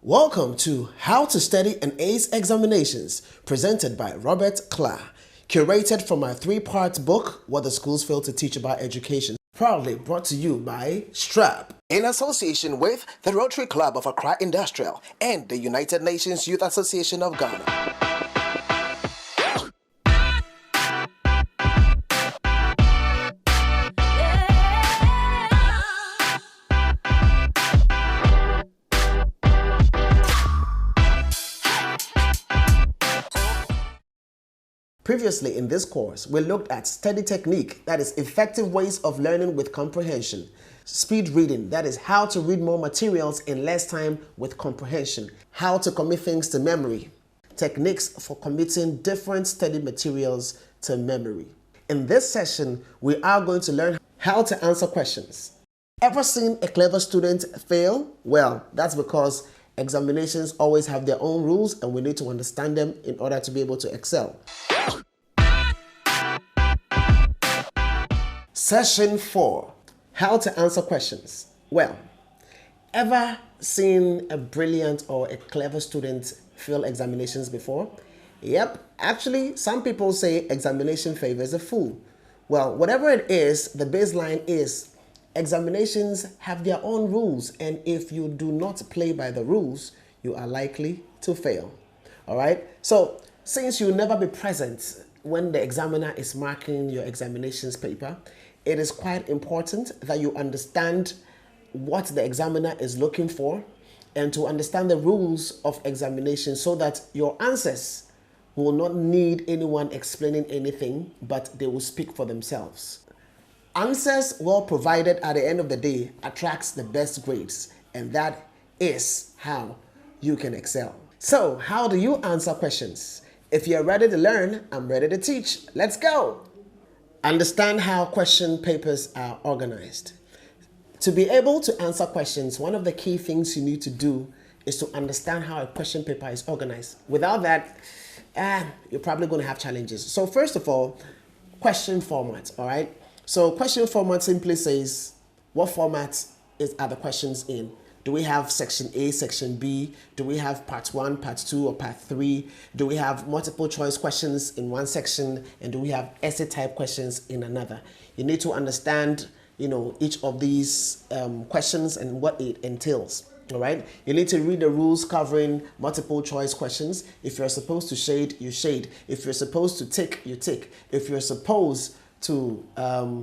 Welcome to How to Study and Ace Examinations, presented by Robert Klah, curated from my three-part book, What the Schools Fail to Teach About Education, proudly brought to you by Strap, in association with the Rotary Club of Accra Industrial and the United Nations Youth Association of Ghana. Previously in this course, we looked at study technique, that is effective ways of learning with comprehension. Speed reading, that is how to read more materials in less time with comprehension. How to commit things to memory. Techniques for committing different study materials to memory. In this session, we are going to learn how to answer questions. Ever seen a clever student fail? Well, that's because examinations always have their own rules and we need to understand them in order to be able to excel. Session 4, how to answer questions. Well, ever seen a brilliant or a clever student fail examinations before? Yep, actually, some people say examination favors a fool. Well, whatever it is, the baseline is examinations have their own rules, and if you do not play by the rules, you are likely to fail. All right, so since you'll never be present when the examiner is marking your examinations paper, it is quite important that you understand what the examiner is looking for and to understand the rules of examination so that your answers will not need anyone explaining anything, but they will speak for themselves. Answers well provided at the end of the day attracts the best grades, and that is how you can excel. So, how do you answer questions? If you're ready to learn, I'm ready to teach. Let's go! Understand how question papers are organized. To be able to answer questions, one of the key things you need to do is to understand how a question paper is organized. Without that, you're probably going to have challenges. So first of all, question format, all right? So question format simply says, what format are the questions in? Do we have section A, section B? Do we have part 1, part 2, or part 3? Do we have multiple choice questions in one section? And do we have essay type questions in another? You need to understand, each of these questions and what it entails. All right. You need to read the rules covering multiple choice questions. If you're supposed to shade, you shade. If you're supposed to tick, you tick. If you're supposed to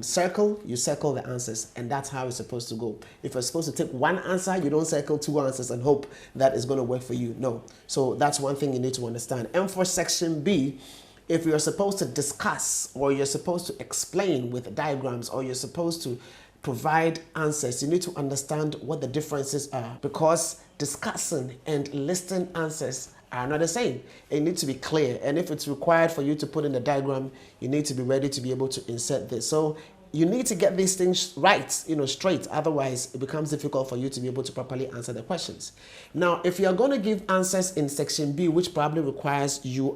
circle, you circle the answers, and that's how it's supposed to go. If you're supposed to take one answer, you don't circle two answers and hope that is going to work for you. No. So that's one thing you need to understand. And for section B, if you're supposed to discuss or you're supposed to explain with diagrams or you're supposed to provide answers, you need to understand what the differences are, because discussing and listing answers are not the same. It needs to be clear, and if it's required for you to put in a diagram, you need to be ready to be able to insert this. So you need to get these things right, straight. Otherwise, it becomes difficult for you to be able to properly answer the questions. Now, if you are going to give answers in section B, which probably requires you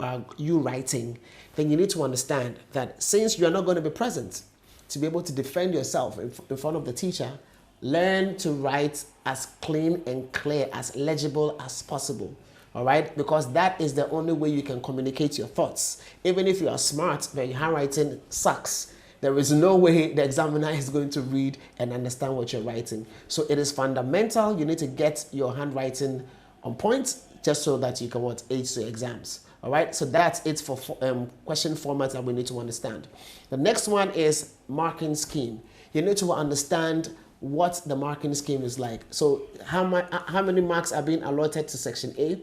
writing, then you need to understand that since you are not going to be present to be able to defend yourself in front of the teacher, learn to write as clean and clear, as legible as possible. All right, because that is the only way you can communicate your thoughts. Even if you are smart, but your handwriting sucks, there is no way the examiner is going to read and understand what you're writing. So it is fundamental. You need to get your handwriting on point just so that you can ace the exams. All right, so that's it for question formats that we need to understand. The next one is marking scheme. You need to understand what the marking scheme is like. So how many marks are being allotted to section A?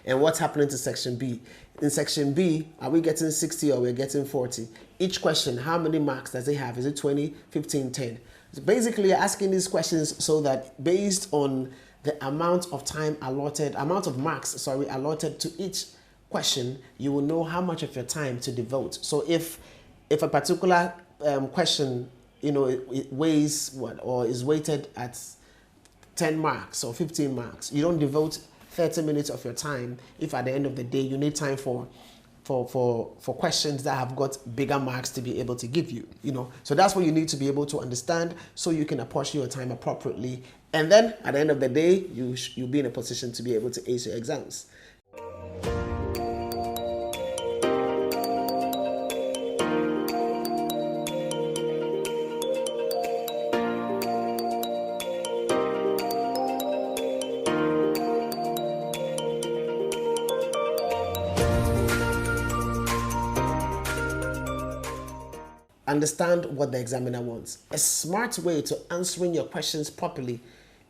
And what's happening to section B? In section B, are we getting 60 or we're getting 40? Each question, how many marks does it have? Is it 20, 15, 10? So basically, you're asking these questions so that based on the amount of marks allotted to each question, you will know how much of your time to devote. So if a particular question, it weighs or is weighted at 10 marks or 15 marks, you don't devote 30 minutes of your time if at the end of the day you need time for questions that have got bigger marks to be able to give you. So that's what you need to be able to understand so you can apportion your time appropriately And then at the end of the day, you'll be in a position to be able to ace your exams. Understand what the examiner wants. A smart way to answering your questions properly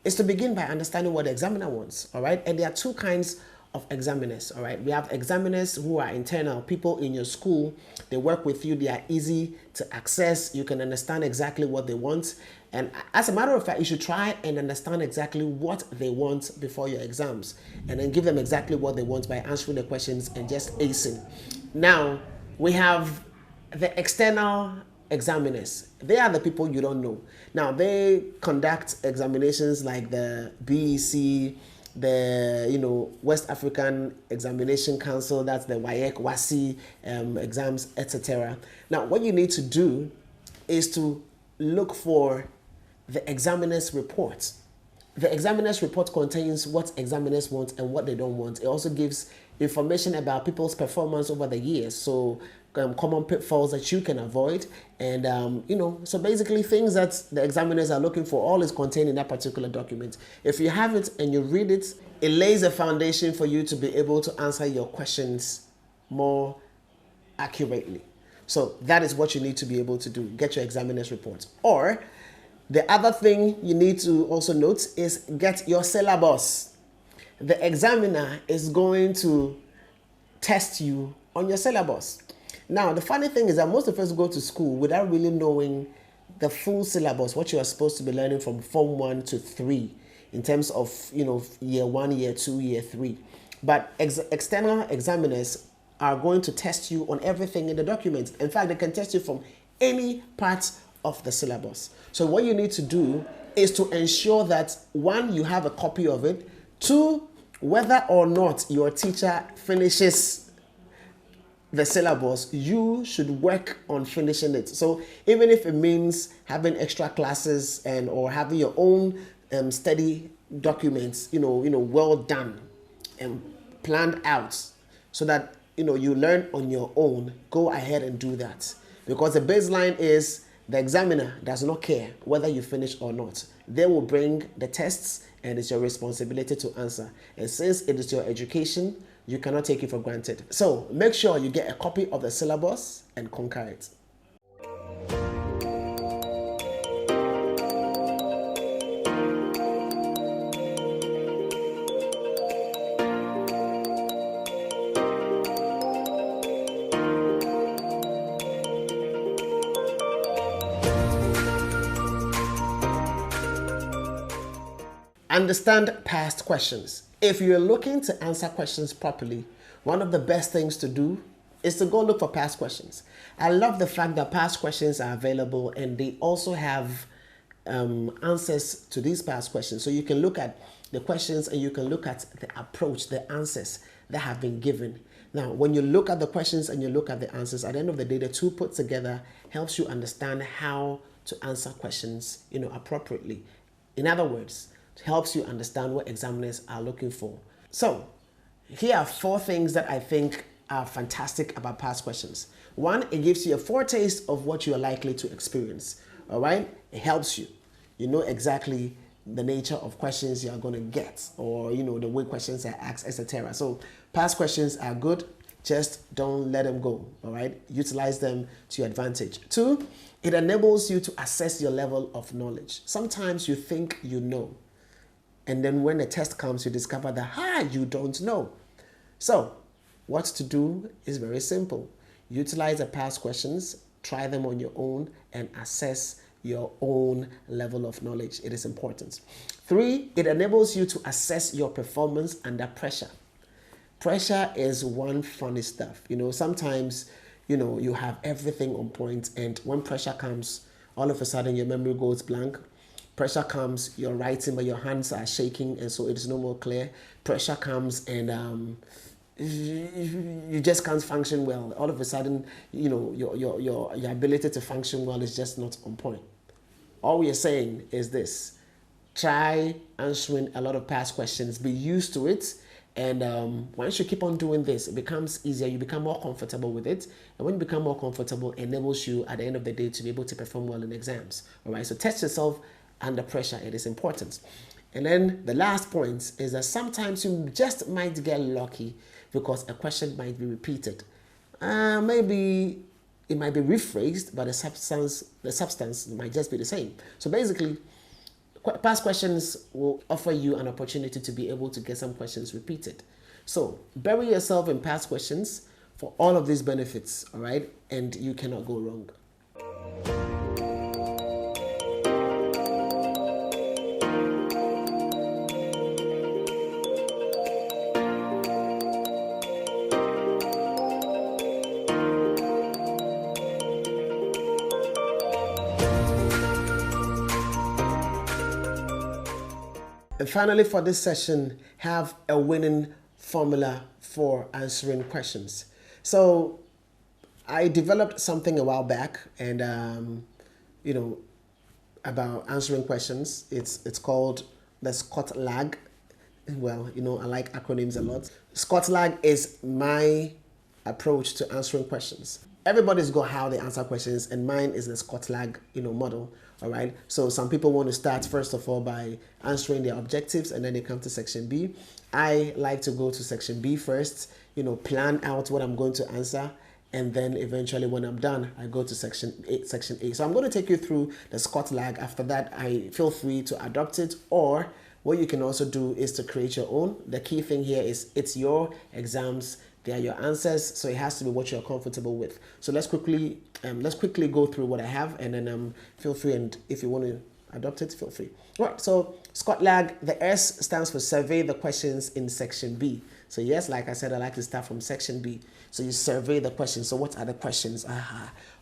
is to begin by understanding what the examiner wants, all right? And there are two kinds of examiners, all right? We have examiners who are internal, people in your school. They work with you. They are easy to access. You can understand exactly what they want. And as a matter of fact, you should try and understand exactly what they want before your exams, and then give them exactly what they want by answering the questions and just acing. Now, we have the external examiners. They are the people you don't know. Now, they conduct examinations like the BEC, the West African Examination Council, that's the WAEC, WASI exams, etc. Now, what you need to do is to look for the examiner's report. The examiner's report contains what examiners want and what they don't want. It also gives information about people's performance over the years. So common pitfalls that you can avoid, and so basically things that the examiners are looking for, all is contained in that particular document. If you have it and you read it, it lays a foundation for you to be able to answer your questions more accurately. So that is what you need to be able to do. Get your examiner's report. Or the other thing you need to also note is get your syllabus. The examiner is going to test you on your syllabus. Now, the funny thing is that most of us go to school without really knowing the full syllabus, what you are supposed to be learning from Form 1 to 3 in terms of, year 1, year 2, year 3. But external examiners are going to test you on everything in the document. In fact, they can test you from any part of the syllabus. So what you need to do is to ensure that, one, you have a copy of it. Two, whether or not your teacher finishes the syllabus, you should work on finishing it. So even if it means having extra classes or having your own study documents, well done and planned out, so that you learn on your own, go ahead and do that. Because the baseline is the examiner does not care whether you finish or not. They will bring the tests, and it's your responsibility to answer. And since it is your education, you cannot take it for granted. So make sure you get a copy of the syllabus and conquer it. Understand past questions. If you're looking to answer questions properly, one of the best things to do is to go look for past questions. I love the fact that past questions are available, and they also have answers to these past questions. So you can look at the questions and you can look at the approach, the answers that have been given. Now, when you look at the questions and you look at the answers, at the end of the day, the two put together helps you understand how to answer questions, appropriately. In other words, it helps you understand what examiners are looking for. So here are 4 things that I think are fantastic about past questions. 1, it gives you a foretaste of what you are likely to experience. All right? It helps you. You know exactly the nature of questions you are going to get, or the way questions are asked, etc. So past questions are good. Just don't let them go. All right? Utilize them to your advantage. 2, it enables you to assess your level of knowledge. Sometimes you think you know, and then when the test comes, you discover that, you don't know. So what to do is very simple. Utilize the past questions, try them on your own, and assess your own level of knowledge. It is important. 3, it enables you to assess your performance under pressure. Pressure is one funny stuff. Sometimes, you have everything on point, and when pressure comes, all of a sudden your memory goes blank. Pressure comes, you're writing, but your hands are shaking, and so it is no more clear. Pressure comes, and you just can't function well. All of a sudden, your ability to function well is just not on point. All we are saying is this: try answering a lot of past questions, be used to it. And once you keep on doing this, it becomes easier. You become more comfortable with it. And when you become more comfortable, it enables you at the end of the day to be able to perform well in exams. All right. So test yourself under pressure. It is important. And then the last point is that sometimes you just might get lucky because a question might be repeated. Maybe it might be rephrased, but the substance might just be the same. So basically, past questions will offer you an opportunity to be able to get some questions repeated. So bury yourself in past questions for all of these benefits, all right? And you cannot go wrong. And finally, for this session, have a winning formula for answering questions. So I developed something a while back, and about answering questions. It's called the Klah. Well, I like acronyms a lot. Klah is my approach to answering questions. Everybody's got how they answer questions, and mine is the Klah, model. All right. So some people want to start first of all by answering their objectives, and then they come to section B. I like to go to section B first. Plan out what I'm going to answer, and then eventually when I'm done, I go to section A. So I'm going to take you through the Klah. After that, I feel free to adopt it, or what you can also do is to create your own. The key thing here is it's your exams. They are your answers, so it has to be what you're comfortable with. So let's quickly go through what I have, and then feel free, and if you want to adopt it, feel free. All right, so Klah, the S stands for survey the questions in section B. So yes, like I said, I like to start from section B. So you survey the questions. So what are the questions?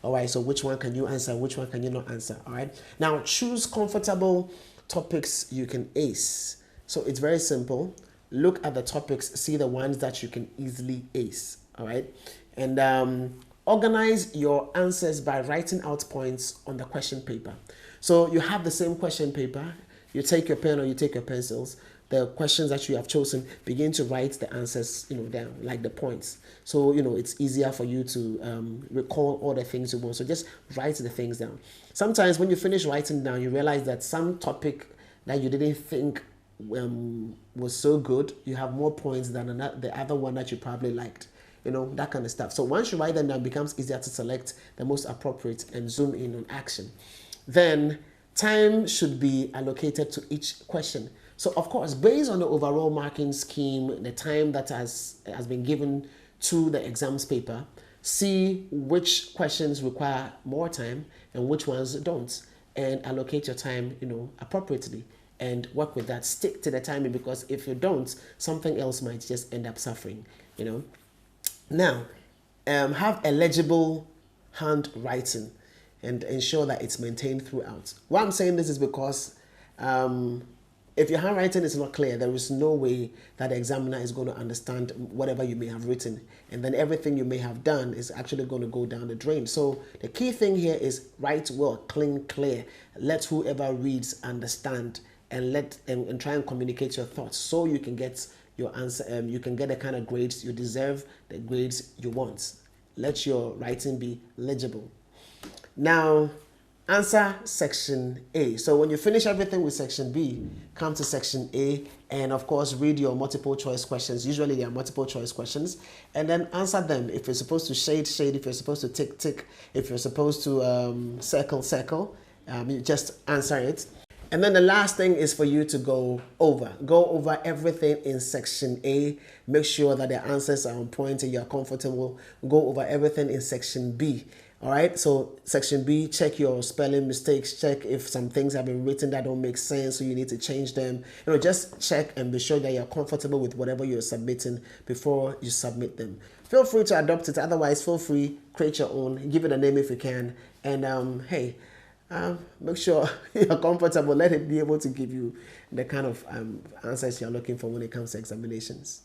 All right, so which one can you answer? Which one can you not answer? All right, now choose comfortable topics you can ace. So it's very simple. Look at the topics, see the ones that you can easily ace, all right? And organize your answers by writing out points on the question paper. So you have the same question paper, you take your pen or you take your pencils, the questions that you have chosen, begin to write the answers, down, like the points. So, it's easier for you to recall all the things you want. So just write the things down. Sometimes when you finish writing down, you realize that some topic that you didn't think was so good, you have more points than the other one that you probably liked, that kind of stuff. So once you write them down, it becomes easier to select the most appropriate and zoom in on action. Then time should be allocated to each question. So of course, based on the overall marking scheme, the time that has been given to the exams paper, see which questions require more time and which ones don't, and allocate your time, appropriately. And work with that. Stick to the timing, because if you don't, something else might just end up suffering. Now, have a legible handwriting and ensure that it's maintained throughout. Why I'm saying this is because if your handwriting is not clear, there is no way that the examiner is going to understand whatever you may have written, and then everything you may have done is actually going to go down the drain. So the key thing here is write well, clean, clear. Let whoever reads understand, and try and communicate your thoughts so you can get your answer. You can get the kind of grades you deserve, the grades you want. Let your writing be legible. Now, answer section A. So when you finish everything with section B, come to section A, and of course read your multiple choice questions. Usually they are multiple choice questions, and then answer them. If you're supposed to shade, if you're supposed to tick, if you're supposed to circle, you just answer it. And then the last thing is for you to go over everything in section A. Make sure that the answers are on point and you're comfortable. Go over everything in section B. All right, so section B, check your spelling mistakes, check if some things have been written that don't make sense, so you need to change them. Just check and be sure that you're comfortable with whatever you're submitting before you submit them. Feel free to adopt it. Otherwise, feel free, create your own, give it a name if you can. And make sure you're comfortable. Let it be able to give you the kind of answers you're looking for when it comes to examinations.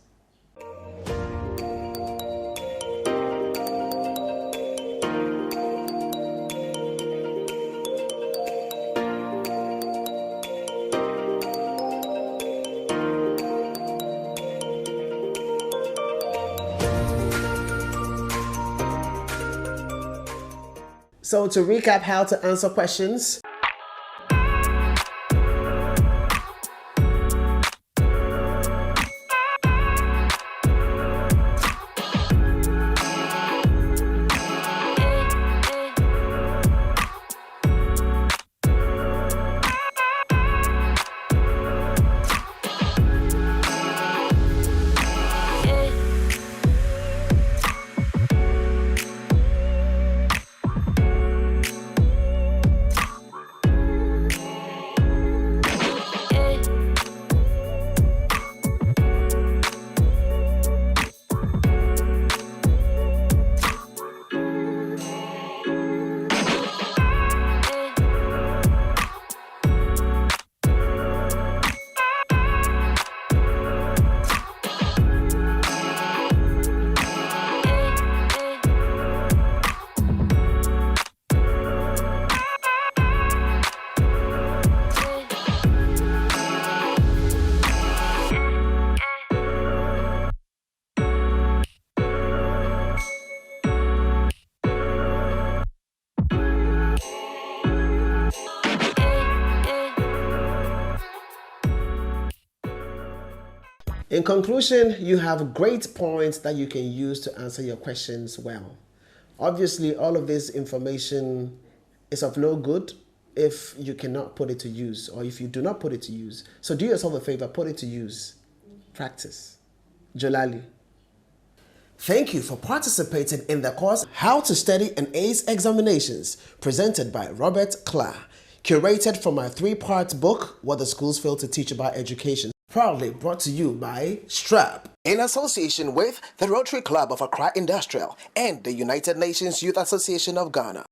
So to recap how to answer questions, in conclusion, you have great points that you can use to answer your questions well. Obviously, all of this information is of no good if you cannot put it to use or if you do not put it to use. So do yourself a favor, put it to use. Practice. Jolali. Thank you for participating in the course How to Study and Ace Examinations, presented by Robert Klah, curated from my 3-part book, What the Schools Fail to Teach About Education, proudly brought to you by Strap, in association with the Rotary Club of Accra Industrial and the United Nations Youth Association of Ghana.